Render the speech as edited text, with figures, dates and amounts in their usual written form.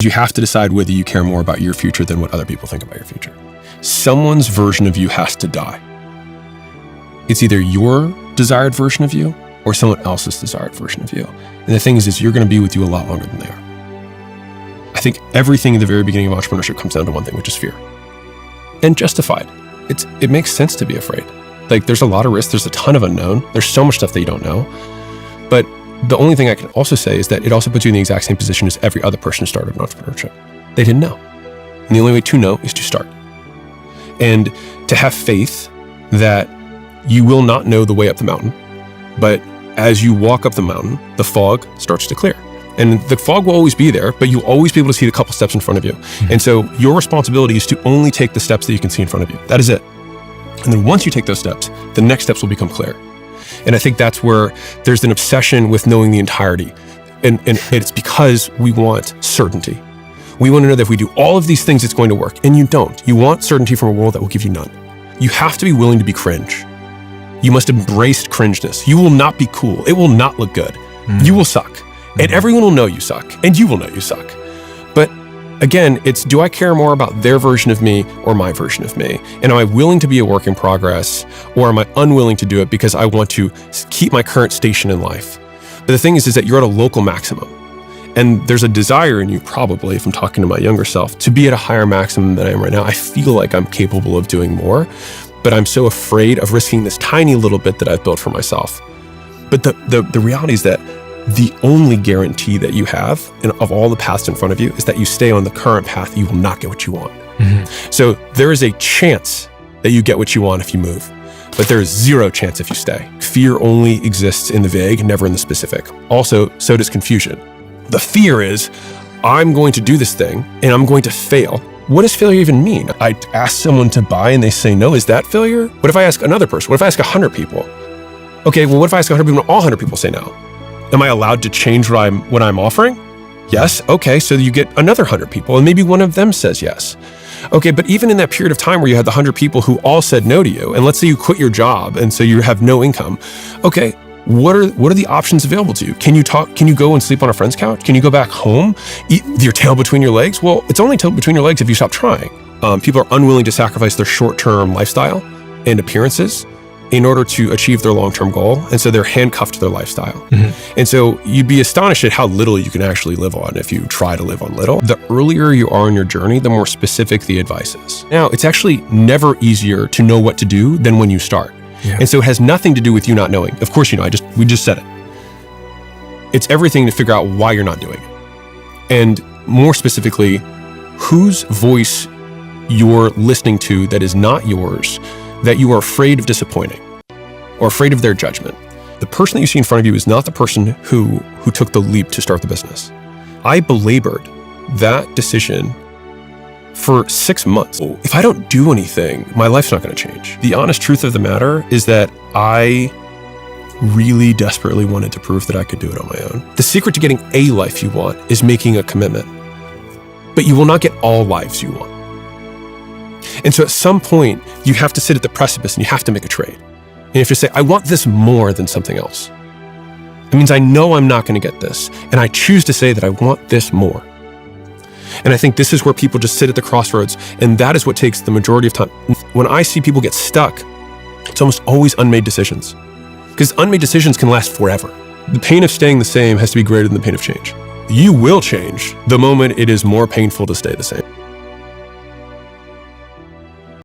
You have to decide whether you care more about your future than what other people think about your future. Someone's version of you has to die. It's either your desired version of you or someone else's desired version of you. And the thing is you're going to be with you a lot longer than they are. I think everything in the very beginning of entrepreneurship comes down to one thing, which is fear. And justified. It makes sense to be afraid. Like, there's a lot of risk. There's a ton of unknown. There's so much stuff that you don't know. But the only thing I can also say is that it also puts you in the exact same position as every other person who started an entrepreneurship. They didn't know. And the only way to know is to start. And to have faith that you will not know the way up the mountain, but as you walk up the mountain, the fog starts to clear. And the fog will always be there, but you'll always be able to see the couple steps in front of you. And so your responsibility is to only take the steps that you can see in front of you. That is it. And then once you take those steps, the next steps will become clear. And I think that's where there's an obsession with knowing the entirety. And it's because we want certainty. We want to know that if we do all of these things, it's going to work. And you don't. You want certainty from a world that will give you none. You have to be willing to be cringe. You must embrace cringeness. You will not be cool. It will not look good. You will suck. And everyone will know you suck. And you will know you suck. But again, it's, do I care more about their version of me or my version of me? And am I willing to be a work in progress, or am I unwilling to do it because I want to keep my current station in life? But the thing is that you're at a local maximum. And there's a desire in you, probably, if I'm talking to my younger self, to be at a higher maximum than I am right now. I feel like I'm capable of doing more, but I'm so afraid of risking this tiny little bit that I've built for myself. But the reality is that the only guarantee that you have of all the paths in front of you is that you stay on the current path. You will not get what you want. So there is a chance that you get what you want if you move, but there is zero chance if you stay. Fear only exists in the vague, never in the specific. Also, so does confusion. The fear is, I'm going to do this thing and I'm going to fail. What does failure even mean? I ask someone to buy and they say no. Is that failure? What if I ask another person? What if I ask 100 people? Okay, well, what if I ask 100 people and all 100 people say no? Am I allowed to change what I'm offering? Yes. Okay, so you get another 100 people and maybe one of them says yes. Okay, but even in that period of time where you had the 100 people who all said no to you, and let's say you quit your job and so you have no income. Okay, what are the options available to you? Can you go and sleep on a friend's couch? Can you go back home, eat your tail between your legs? Well, it's only tail between your legs if you stop trying. People are unwilling to sacrifice their short-term lifestyle and appearances in order to achieve their long-term goal. And so they're handcuffed to their lifestyle. And so you'd be astonished at how little you can actually live on if you try to live on little. The earlier you are on your journey, the more specific the advice is. Now, it's actually never easier to know what to do than when you start. And so it has nothing to do with you not knowing. Of course, you know, we just said it. It's everything to figure out why you're not doing it. And more specifically, whose voice you're listening to that is not yours, that you are afraid of disappointing or afraid of their judgment. The person that you see in front of you is not the person who took the leap to start the business. I belabored that decision for 6 months. If I don't do anything, my life's not going to change. The honest truth of the matter is that I really desperately wanted to prove that I could do it on my own. The secret to getting a life you want is making a commitment, but you will not get all lives you want. And so at some point, you have to sit at the precipice and you have to make a trade. And you have to say, I want this more than something else. It means I know I'm not going to get this, and I choose to say that I want this more. And I think this is where people just sit at the crossroads, and that is what takes the majority of time. When I see people get stuck, it's almost always unmade decisions, because unmade decisions can last forever. The pain of staying the same has to be greater than the pain of change. You will change the moment it is more painful to stay the same.